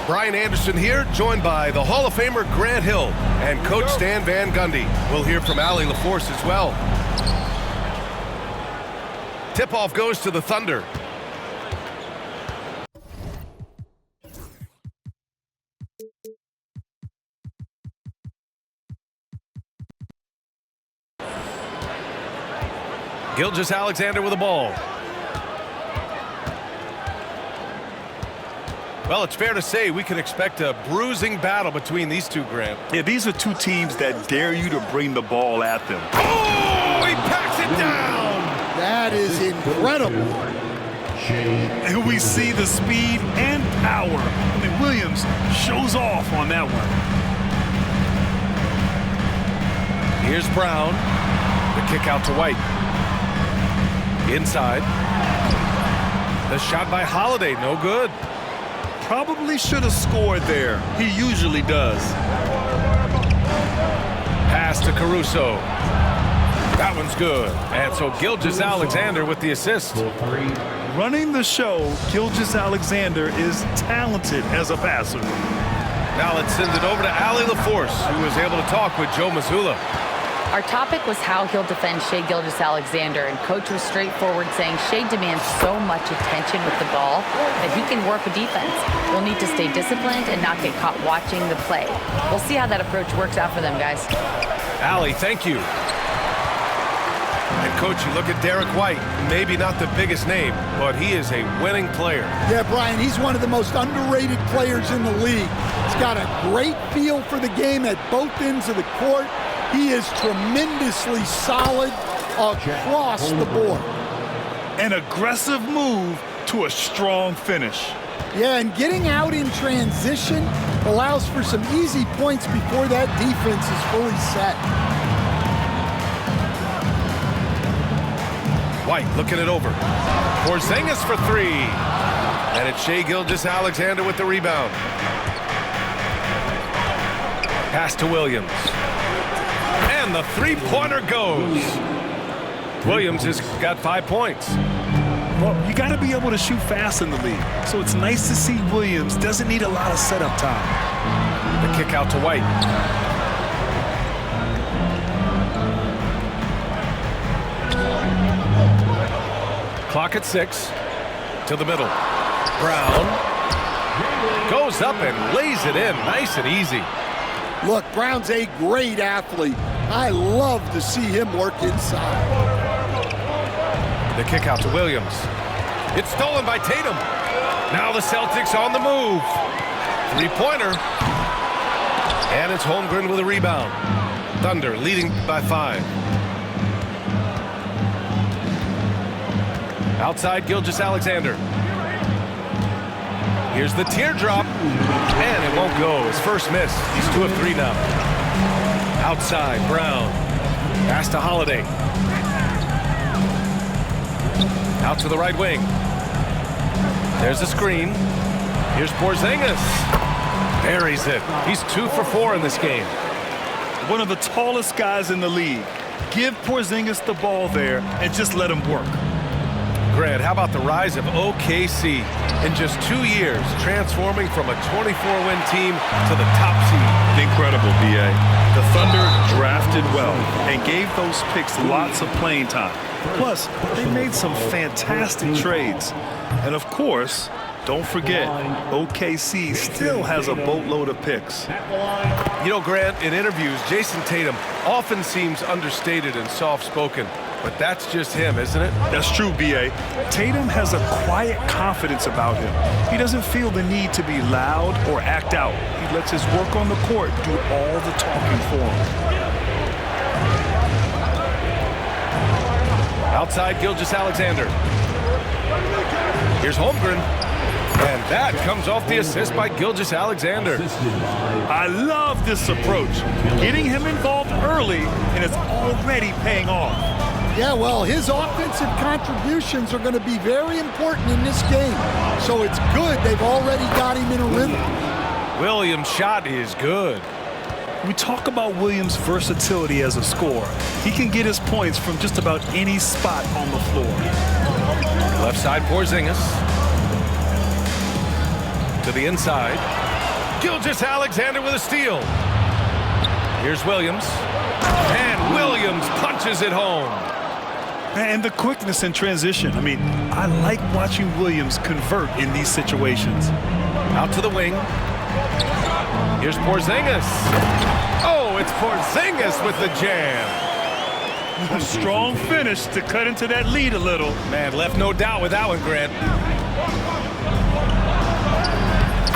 Brian Anderson here, joined by the Hall of Famer Grant Hill and Coach Stan Van Gundy. We'll hear from Allie LaForce as well. Tip-off goes to the Thunder. Gilgeous-Alexander with the ball. Well, it's fair to say we can expect a bruising battle between these two, Grant. Yeah, these are two teams that dare you to bring the ball at them. Oh, he packs it down! That is incredible. And we see the speed and power. I mean, Williams shows off on that one. Here's Brown. The kick out to White. Inside. The shot by Holiday, no good. Probably should have scored there. He usually does. Pass to Caruso. That one's good. And so Gilgeous-Alexander with the assist. Running the show, Gilgeous-Alexander is talented as a passer. Now let's send it over to Allie LaForce, who was able to talk with Joe Mazzulla. Our topic was how he'll defend Shai Gilgeous-Alexander, and Coach was straightforward, saying Shai demands so much attention with the ball that he can work a defense. We'll need to stay disciplined and not get caught watching the play. We'll see how that approach works out for them, guys. Allie, thank you. And Coach, you look at Derek White, maybe not the biggest name, but he is a winning player. Yeah, Brian, he's one of the most underrated players in the league. He's got a great feel for the game at both ends of the court. He is tremendously solid across the board. An aggressive move to a strong finish. Yeah, and getting out in transition allows for some easy points before that defense is fully set. White looking it over. Porzingis for three. And it's Shai Gilgeous-Alexander with the rebound. Pass to Williams. And the three-pointer goes. Williams has got 5 points. Well, you got to be able to shoot fast in the league. So it's nice to see Williams doesn't need a lot of setup time. The kick out to White. Clock at 6. To the middle. Brown goes up and lays it in nice and easy. Look, Brown's a great athlete. I love to see him work inside. The kick out to Williams. It's stolen by Tatum. Now the Celtics on the move. Three-pointer. And it's Holmgren with a rebound. Thunder leading by 5. Outside Gilgeous-Alexander. Here's the teardrop. And it won't go. His first miss. He's 2 of 3 now. Outside, Brown. Pass to Holiday. Out to the right wing. There's a screen. Here's Porzingis. Buries it. He's 2 for 4 in this game. One of the tallest guys in the league. Give Porzingis the ball there and just let him work. Grant, how about the rise of OKC in just 2 years, transforming from a 24-win team to the top seed? Incredible, B.A. The Thunder drafted well and gave those picks lots of playing time. Plus, they made some fantastic trades. And of course, don't forget, OKC still has a boatload of picks. You know, Grant, in interviews, Jason Tatum often seems understated and soft-spoken. But that's just him, isn't it? That's true, B.A. Tatum has a quiet confidence about him. He doesn't feel the need to be loud or act out. He lets his work on the court do all the talking for him. outside Gilgeous-Alexander. Here's Holmgren. And that comes off the assist by Gilgeous-Alexander. I love this approach. Getting him involved early, and it's already paying off. Yeah, well, his offensive contributions are going to be very important in this game. So it's good they've already got him in a rhythm. Williams' shot is good. We talk about Williams' versatility as a scorer. He can get his points from just about any spot on the floor. Left side, Porzingis. To the inside. Gilgeous-Alexander with a steal. Here's Williams. And Williams punches it home. And the quickness in transition. I mean, I like watching Williams convert in these situations. Out to the wing. Here's Porzingis. Oh, it's Porzingis with the jam. A strong finish to cut into that lead a little. Man, left no doubt with that one, Grant.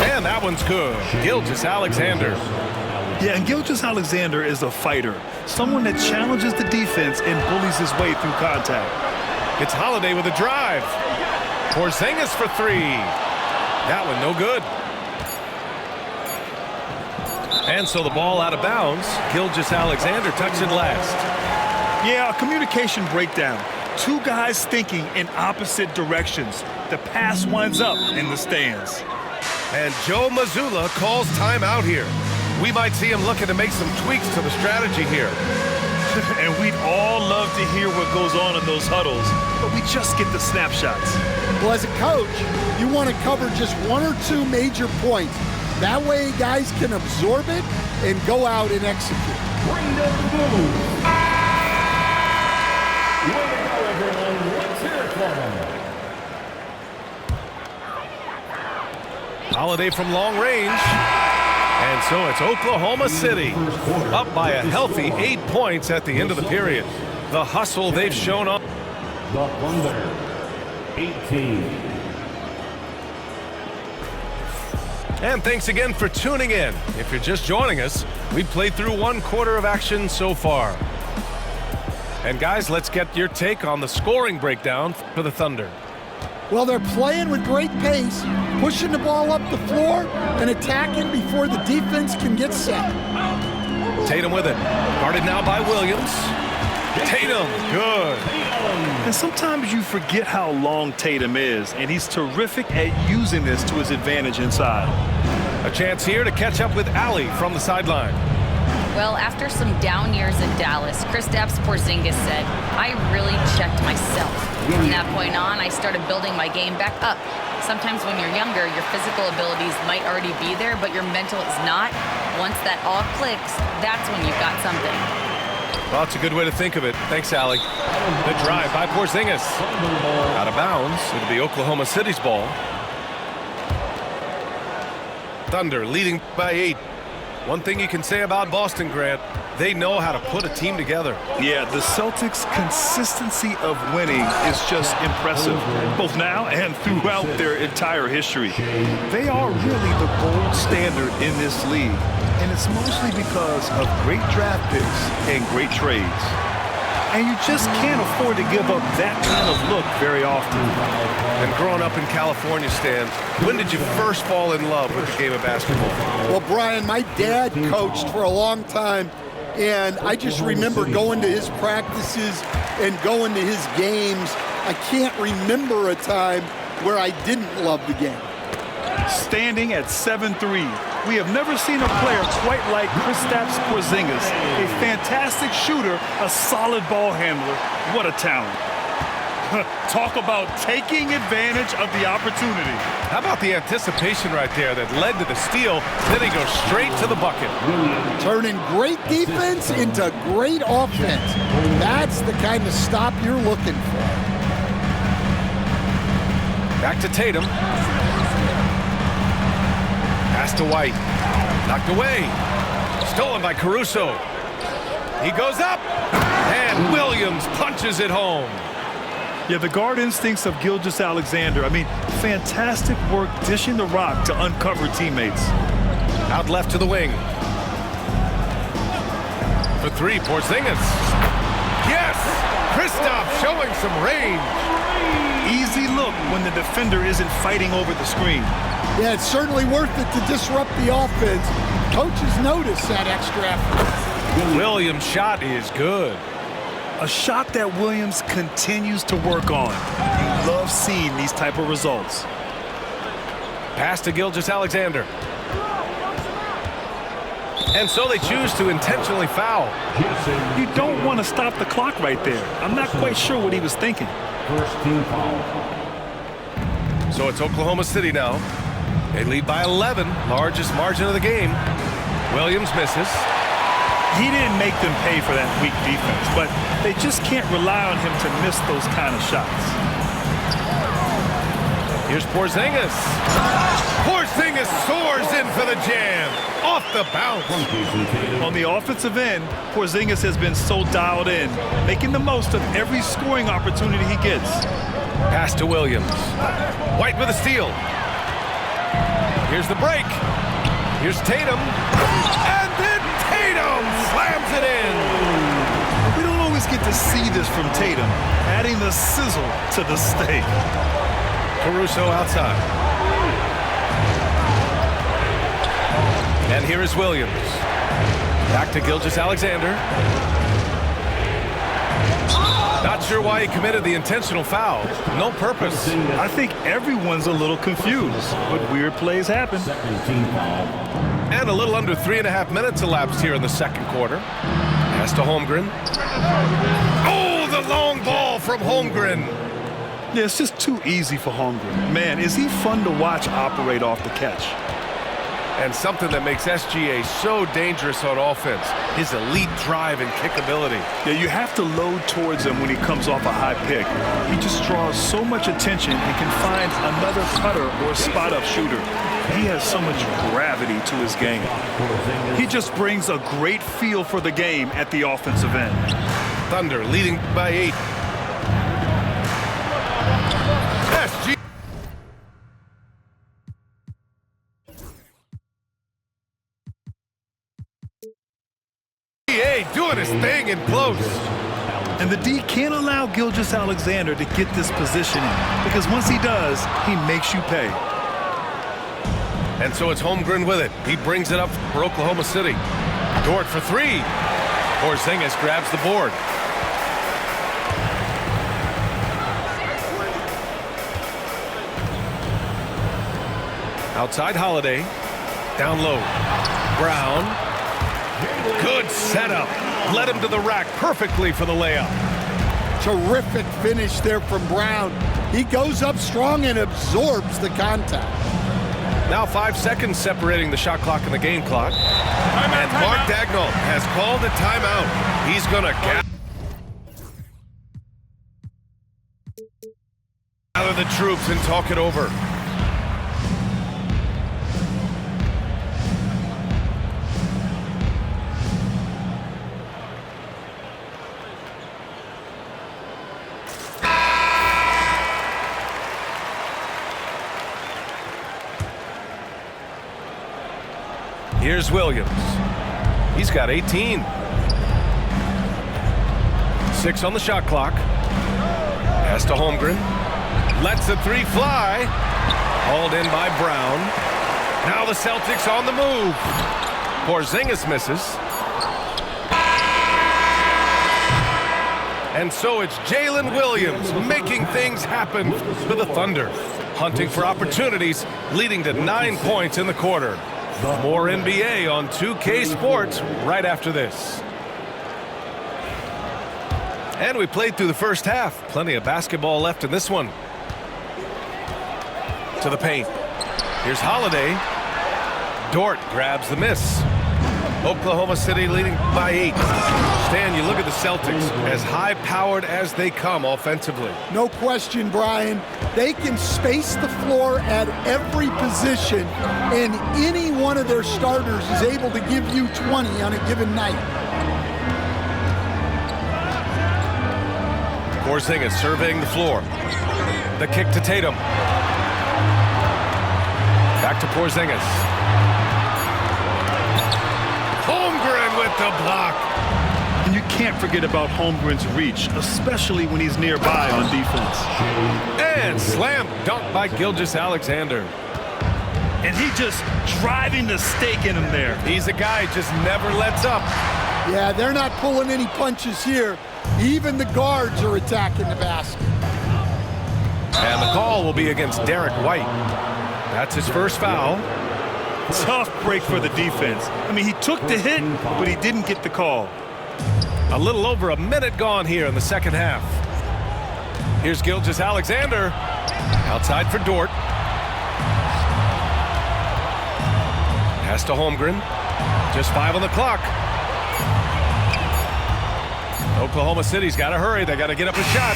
And that one's good. Gilgeous-Alexander. Yeah, and Gilgeous-Alexander is a fighter. Someone that challenges the defense and bullies his way through contact. It's Holiday with a drive. Porzingis for three. That one no good. And so the ball out of bounds. Gilgeous-Alexander tucks it last. Yeah, a communication breakdown. Two guys thinking in opposite directions. The pass winds up in the stands. And Joe Mazzulla calls timeout here. We might see him looking to make some tweaks to the strategy here. And we'd all love to hear what goes on in those huddles, but we just get the snapshots. Well, as a coach, you want to cover just one or two major points. That way guys can absorb it and go out and execute. Bring down the move. Way to go, everyone. Let's hear it for him. Holiday from long range. And so it's Oklahoma City up by a healthy 8 points at the end of the period. The hustle they've shown up. The Thunder, 18. And thanks again for tuning in. If you're just joining us, we've played through 1 quarter of action so far. And guys, let's get your take on the scoring breakdown for the Thunder. Well, they're playing with great pace, pushing the ball up the floor and attacking before the defense can get set. Tatum with it. Guarded now by Williams. Tatum, good. And sometimes you forget how long Tatum is, and he's terrific at using this to his advantage inside. A chance here to catch up with Allie from the sideline. Well, after some down years in Dallas, Kristaps Porzingis said, I really checked myself. From that point on, I started building my game back up. Sometimes when you're younger, your physical abilities might already be there, but your mental is not. Once that all clicks, that's when you've got something. Well, that's a good way to think of it. Thanks, Allie. The drive by Porzingis. Out of bounds. It'll be Oklahoma City's ball. Thunder leading by 8. One thing you can say about Boston, Grant, they know how to put a team together. Yeah, the Celtics' consistency of winning is just impressive, both now and throughout their entire history. They are really the gold standard in this league, and it's mostly because of great draft picks and great trades. And you just can't afford to give up that kind of look very often. And growing up in California, Stan, when did you first fall in love with the game of basketball? Well, Brian, my dad coached for a long time, and I just remember going to his practices and going to his games. I can't remember a time where I didn't love the game. Standing at 7'3", we have never seen a player quite like Kristaps Porzingis. A fantastic shooter, a solid ball handler. What a talent. Talk about taking advantage of the opportunity. How about the anticipation right there that led to the steal, then he goes straight to the bucket. Turning great defense into great offense. That's the kind of stop you're looking for. Back to Tatum. Pass to White. Knocked away. Stolen by Caruso. He goes up. And Williams punches it home. Yeah, the guard instincts of Gilgeous-Alexander. I mean, fantastic work dishing the rock to uncover teammates. Out left to the wing. For three, Porzingis. Yes! Kristaps showing some range. Easy look when the defender isn't fighting over the screen. Yeah, it's certainly worth it to disrupt the offense. Coaches notice that extra effort. Williams' shot is good. A shot that Williams continues to work on. You love seeing these type of results. Pass to Gilgeous-Alexander. And so they choose to intentionally foul. You don't want to stop the clock right there. I'm not quite sure what he was thinking. First team foul. So it's Oklahoma City now. They lead by 11, largest margin of the game. Williams misses. He didn't make them pay for that weak defense, but they just can't rely on him to miss those kind of shots. Here's Porzingis. Porzingis soars in for the jam. Off the bounce. On the offensive end, Porzingis has been so dialed in, making the most of every scoring opportunity he gets. Pass to Williams. White with a steal. Here's the break. Here's Tatum. And then Tatum slams it in. We don't always get to see this from Tatum, adding the sizzle to the steak. Caruso outside. And here is Williams. Back to Gilgeous-Alexander. Not sure why he committed the intentional foul. No purpose. I think everyone's a little confused, but weird plays happen. Second team foul. And a little under 3.5 minutes elapsed here in the second quarter. Pass to Holmgren. Oh, the long ball from Holmgren. Yeah, it's just too easy for Holmgren. Man, is he fun to watch operate off the catch. And something that makes SGA so dangerous on offense, his elite drive and kick ability. Yeah, you have to load towards him when he comes off a high pick. He just draws so much attention and can find another cutter or spot-up shooter. He has so much gravity to his game. He just brings a great feel for the game at the offensive end. Thunder leading by 8. SGA doing his thing in close. And the D can't allow Gilgeous-Alexander to get this positioning because once he does, he makes you pay. And so it's Holmgren with it. He brings it up for Oklahoma City. Dort for 3. Porzingis grabs the board. Outside Holiday. Down low. Brown. Good setup. Led him to the rack perfectly for the layup. Terrific finish there from Brown. He goes up strong and absorbs the contact. Now 5 seconds separating the shot clock and the game clock. And Mark Daigneault has called a timeout. He's going to gather the troops and talk it over. Here's Williams. He's got 18. 6 on the shot clock. Pass to Holmgren. Lets the 3 fly. Hauled in by Brown. Now the Celtics on the move. Porzingis misses. And so it's Jalen Williams making things happen for the Thunder. Hunting for opportunities, leading to 9 points in the quarter. More NBA on 2K Sports right after this. And we played through the first half. Plenty of basketball left in this one. To the paint. Here's Holiday. Dort grabs the miss. Oklahoma City leading by 8. Stan, you look at the Celtics, as high-powered as they come offensively. No question, Brian. They can space the floor at every position, and any one of their starters is able to give you 20 on a given night. Porzingis surveying the floor. The kick to Tatum. Back to Porzingis. Holmgren with the block. And you can't forget about Holmgren's reach, especially when he's nearby on defense. And slam dunk by Gilgeous-Alexander. And he just driving the stake in him there. He's a guy who just never lets up. Yeah, they're not pulling any punches here. Even the guards are attacking the basket. And the call will be against Derek White. That's his first foul. Tough break for the defense. I mean, he took the hit, but he didn't get the call. A little over a minute gone here in the second half. Here's Gilgeous-Alexander. Outside for Dort. Pass to Holmgren. Just 5 on the clock. Oklahoma City's got to hurry. They got to get up a shot.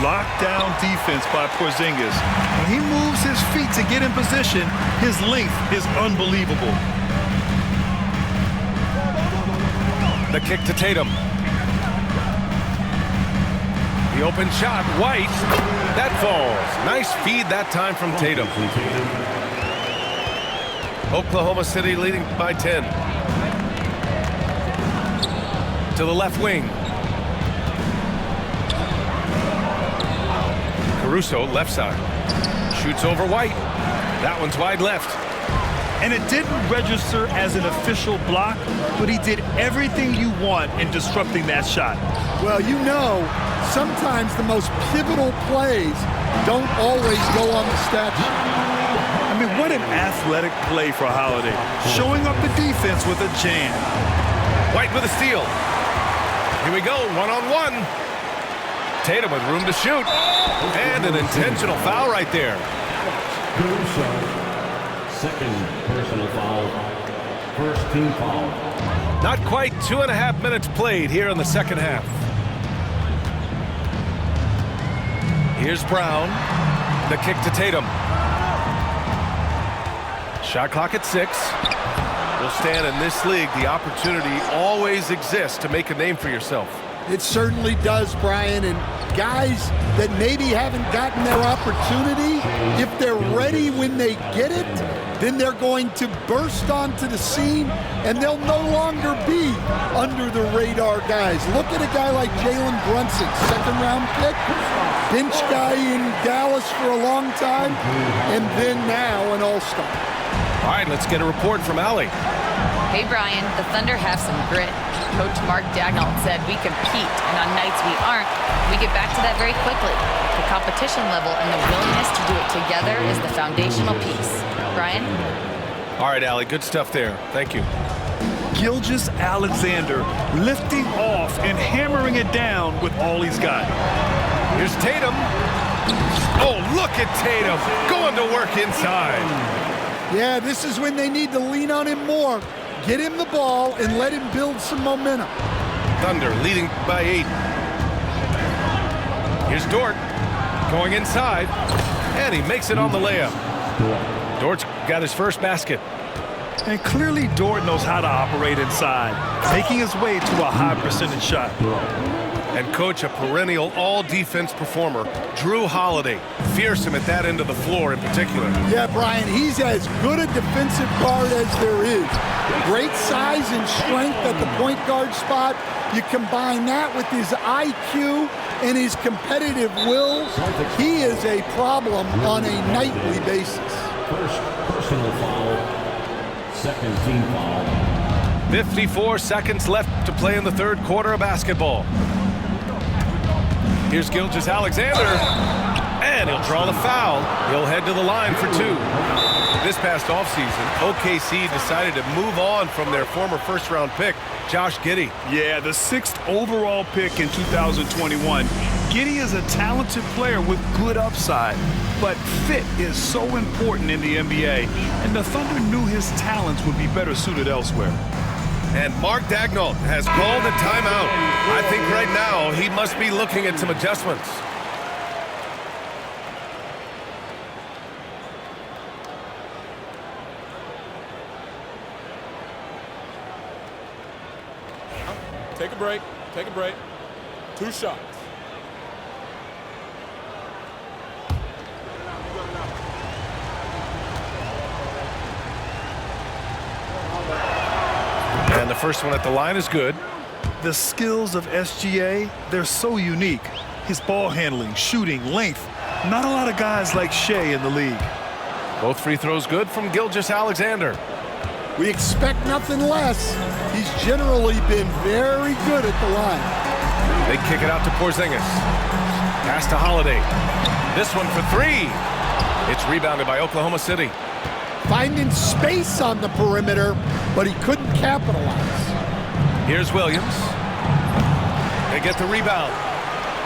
Lockdown defense by Porzingis. When he moves his feet to get in position, his length is unbelievable. The kick to Tatum. The open shot, White. That falls. Nice feed that time from Tatum. Oklahoma City leading by 10. To the left wing. Caruso, left side. Shoots over White. That one's wide left. And it didn't register as an official block, but he did everything you want in disrupting that shot. Well, you know, sometimes the most pivotal plays don't always go on the stat sheet. I mean, what an athletic play for Holiday. Showing up the defense with a jam. White with a steal. Here we go, one-on-one. Tatum with room to shoot. And an intentional foul right there. Second personal foul. First team foul. Not quite 2.5 minutes played here in the second half. Here's Brown. The kick to Tatum. Shot clock at 6. Will stand in this league. The opportunity always exists to make a name for yourself. It certainly does, Brian. And guys that maybe haven't gotten their opportunity, if they're ready when they get it, then they're going to burst onto the scene, and they'll no longer be under the radar guys. Look at a guy like Jalen Brunson, second-round pick, bench guy in Dallas for a long time, and then now an all-star. All right, let's get a report from Allie. Hey, Brian, the Thunder have some grit. Coach Mark Daigneault said we compete, and on nights we aren't, we get back to that very quickly. The competition level and the willingness to do it together is the foundational piece. Brian? All right, Allie, good stuff there. Thank you. Gilgeous-Alexander lifting off and hammering it down with all he's got. Here's Tatum. Oh, look at Tatum going to work inside. Yeah, this is when they need to lean on him more. Get him the ball and let him build some momentum. Thunder leading by 8. Here's Dort going inside, and he makes it on the layup. Dort's got his first basket. And clearly Dort knows how to operate inside, making his way to a high percentage shot. And coach, a perennial all-defense performer, Drew Holiday, fearsome at that end of the floor in particular. Yeah, Brian, he's as good a defensive guard as there is. Great size and strength at the point guard spot. You combine that with his IQ and his competitive will, he is a problem on a nightly basis. First personal foul. Second team foul. 54 seconds left to play in the third quarter of basketball. Here's Gilgeous-Alexander, and he'll draw the foul. He'll head to the line for 2. This past offseason, OKC decided to move on from their former first-round pick, Josh Giddey. Yeah, the 6th overall pick in 2021. Giddey is a talented player with good upside, but fit is so important in the NBA, and the Thunder knew his talents would be better suited elsewhere. And Mark Daigneault has called a timeout. I think right now he must be looking at some adjustments. Take a break. Take a break. 2 shots. And the first one at the line is good. The skills of SGA, they're so unique. His ball handling, shooting, length. Not a lot of guys like Shea in the league. Both free throws good from Gilgeous-Alexander. We expect nothing less. He's generally been very good at the line. They kick it out to Porzingis. Pass to Holiday. This one for three. It's rebounded by Oklahoma City. Finding space on the perimeter, but he couldn't capitalize. Here's Williams. They get the rebound.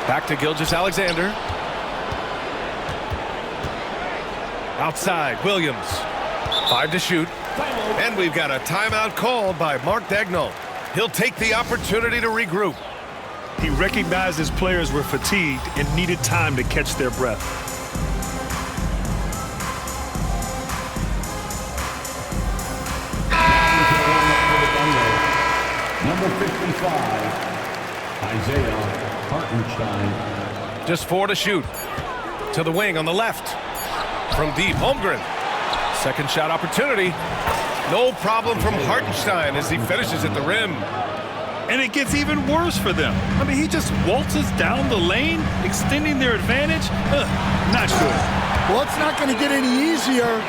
Back to Gilgeous-Alexander. Outside, Williams. 5 to shoot. And we've got a timeout called by Mark Daigneault. He'll take the opportunity to regroup. He recognized his players were fatigued and needed time to catch their breath. Number 55, Isaiah Hartenstein. Just 4 to shoot. To the wing on the left. From deep, Holmgren. Second shot opportunity. No problem from Hartenstein as he finishes at the rim. And it gets even worse for them. I mean, he just waltzes down the lane, extending their advantage. Not good. Well, it's not going to get any easier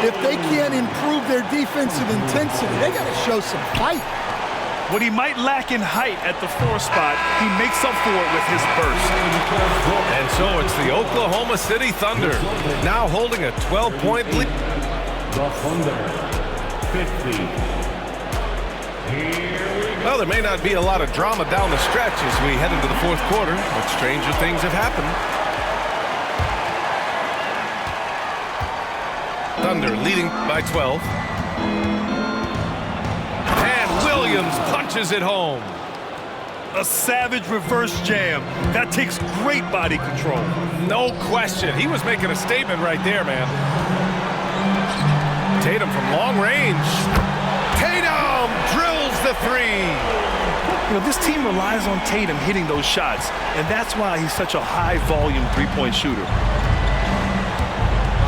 if they can't improve their defensive intensity. They got to show some fight. What he might lack in height at the 4 spot, he makes up for it with his burst. And so it's the Oklahoma City Thunder now holding a 12-point lead. The Thunder, 50. Well, there may not be a lot of drama down the stretch as we head into the fourth quarter, but stranger things have happened. Thunder leading by 12. And Williams punches it home. A savage reverse jam. That takes great body control. No question. He was making a statement right there, man. Tatum from long range. Tatum drills the three. You know, this team relies on Tatum hitting those shots, and that's why he's such a high-volume three-point shooter.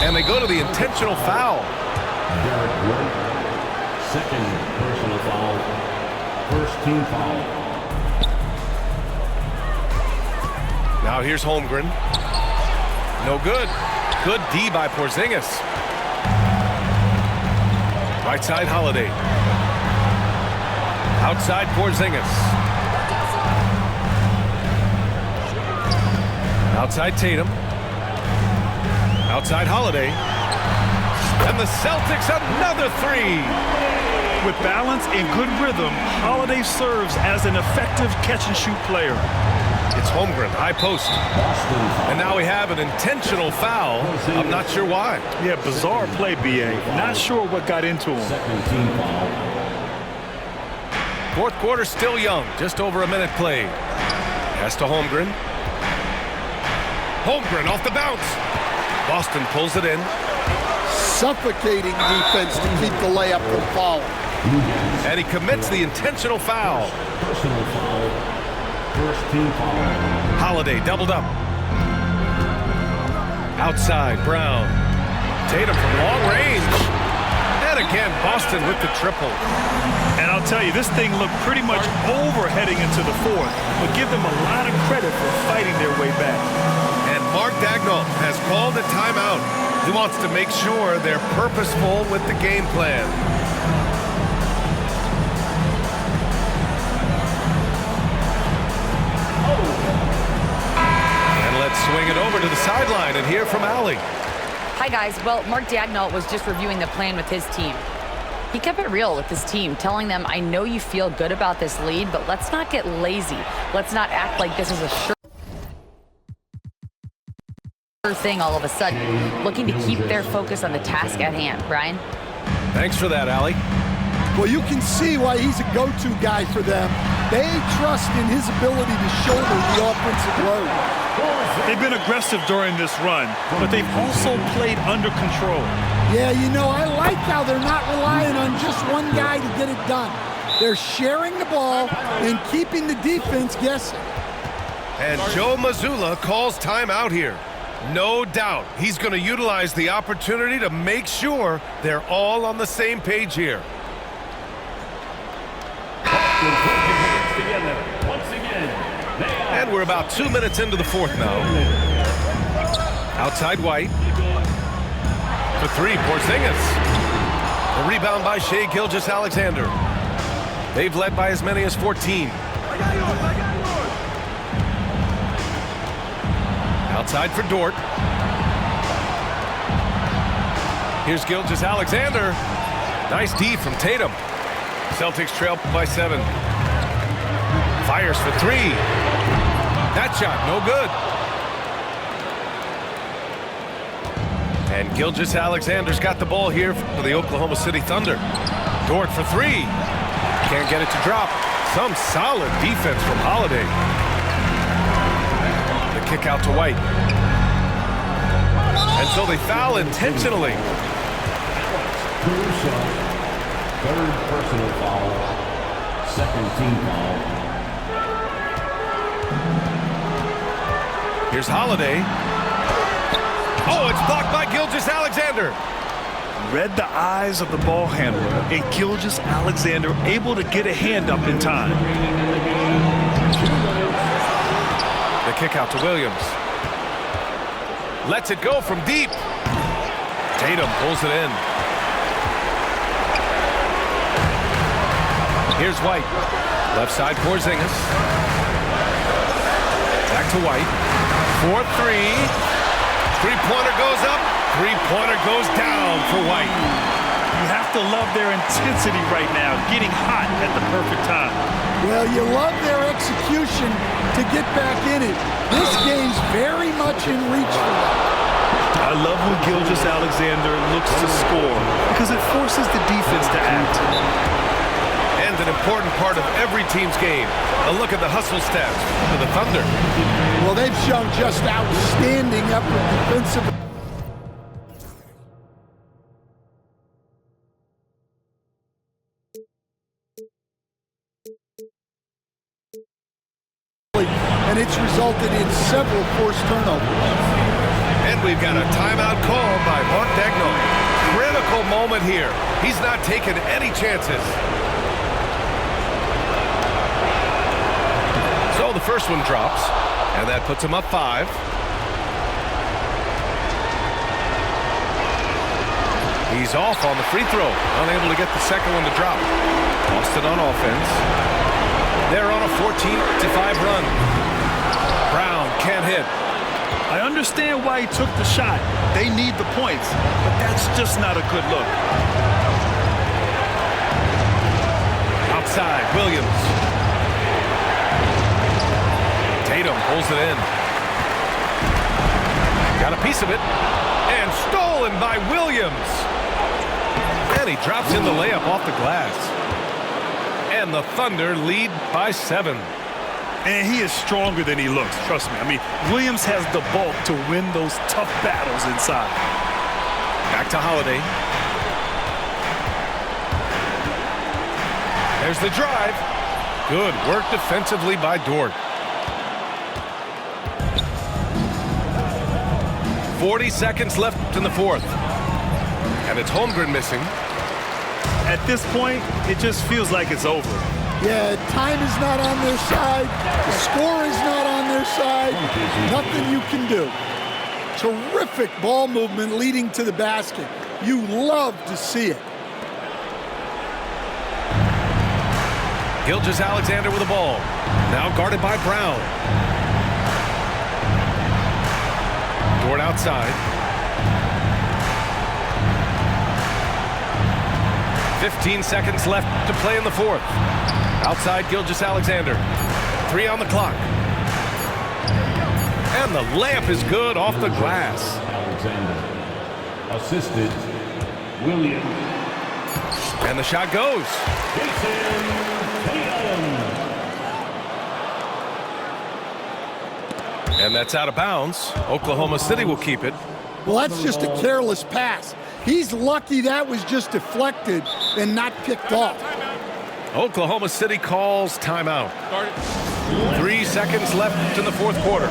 And they go to the intentional foul. Derek White, second personal foul, first team foul. Now here's Holmgren. No good. Good D by Porzingis. Right side, Holiday. Outside, Porzingis. Outside, Tatum. Outside, Holiday. And the Celtics another three. With balance and good rhythm, Holiday serves as an effective catch-and-shoot player. It's Holmgren, high post. And now we have an intentional foul. I'm not sure why. Yeah, bizarre play, B.A. Not sure what got into him. Second team foul. Fourth quarter still young, just over a minute played. Pass to Holmgren. Holmgren off the bounce. Boston pulls it in. Suffocating defense to keep the layup from falling. And he commits the intentional foul. Personal foul, first team foul. Holiday doubled up. Outside, Brown. Tatum from long range. And again, Boston with the triple. And I'll tell you, this thing looked pretty much over heading into the fourth, but give them a lot of credit for fighting their way back. And Mark Daigneault has called a timeout. He wants to make sure they're purposeful with the game plan. And let's swing it over to the sideline and hear from Allie. Hi, guys. Well, Mark Daigneault was just reviewing the plan with his team. He kept it real with his team, telling them, I know you feel good about this lead, but let's not get lazy. Let's not act like this is a sure thing all of a sudden. Looking to keep their focus on the task at hand. Brian? Thanks for that, Allie. Well, you can see why he's a go-to guy for them. They trust in his ability to shoulder the offensive load. They've been aggressive during this run, but they've also played under control. Yeah, you know, I like how they're not relying on just one guy to get it done. They're sharing the ball and keeping the defense guessing. And Joe Mazzulla calls timeout here. No doubt he's going to utilize the opportunity to make sure they're all on the same page here. Together. And we're about 2 minutes into the fourth now. Outside White. For three, Porzingis. The rebound by Shai Gilgeous-Alexander. They've led by as many as 14. Outside for Dort. Here's Gilgeous-Alexander. Nice D from Tatum. Celtics trail by 7. Fires for three. That shot, no good. And Gilgeous-Alexander's got the ball here for the Oklahoma City Thunder. Dort for three. Can't get it to drop. Some solid defense from Holiday. The kick out to White. And so they foul intentionally. Third personal foul. Second team foul. Here's Holiday. Oh, it's blocked by Gilgeous-Alexander. Read the eyes of the ball handler, and Gilgeous-Alexander able to get a hand up in time. The kick out to Williams. Lets it go from deep. Tatum pulls it in. Here's White. Left side, Porzingis. Back to White. 4-3. Three-pointer goes up. Three-pointer goes down for White. You have to love their intensity right now, getting hot at the perfect time. Well, you love their execution to get back in it. This game's very much in reach for them. I love when Gilgeous-Alexander looks to score because it forces the defense to act. And an important part of every team's game. A look at the hustle stats for the Thunder. Well, they've shown just outstanding effort defensively. And it's resulted in several forced turnovers. And we've got a timeout call by Mark Daigneault. Critical moment here. He's not taking any chances. So the first one drops, and that puts him up 5. He's off on the free throw, unable to get the second one to drop. Boston on offense. They're on a 14-5 run. Brown can't hit. I understand why he took the shot. They need the points, but that's just not a good look. Outside, Williams. Tatum pulls it in. Got a piece of it. And stolen by Williams. And he drops in the layup off the glass. And the Thunder lead by 7. And he is stronger than he looks, trust me. I mean, Williams has the bulk to win those tough battles inside. Back to Holiday. There's the drive. Good work defensively by Dort. 40 seconds left in the fourth. And it's Holmgren missing. At this point, it just feels like it's over. Yeah, time is not on their side. The score is not on their side. Nothing you can do. Terrific ball movement leading to the basket. You love to see it. Gilgeous-Alexander with the ball. Now guarded by Brown. Dort outside. 15 seconds left to play in the fourth. Outside Gilgeous-Alexander. 3 on the clock. And the layup is good off the glass. Alexander. Assisted. Williams. And the shot goes. Jason Tatum. And that's out of bounds. Oklahoma City will keep it. Well, that's just a careless pass. He's lucky that was just deflected and not picked off. Oklahoma City calls timeout. 3 seconds left in the fourth quarter.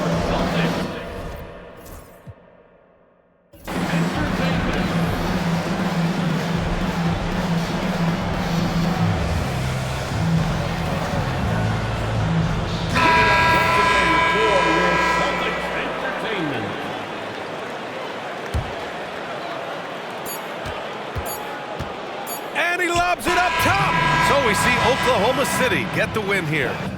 lobs it up top. So we see Oklahoma City get the win here.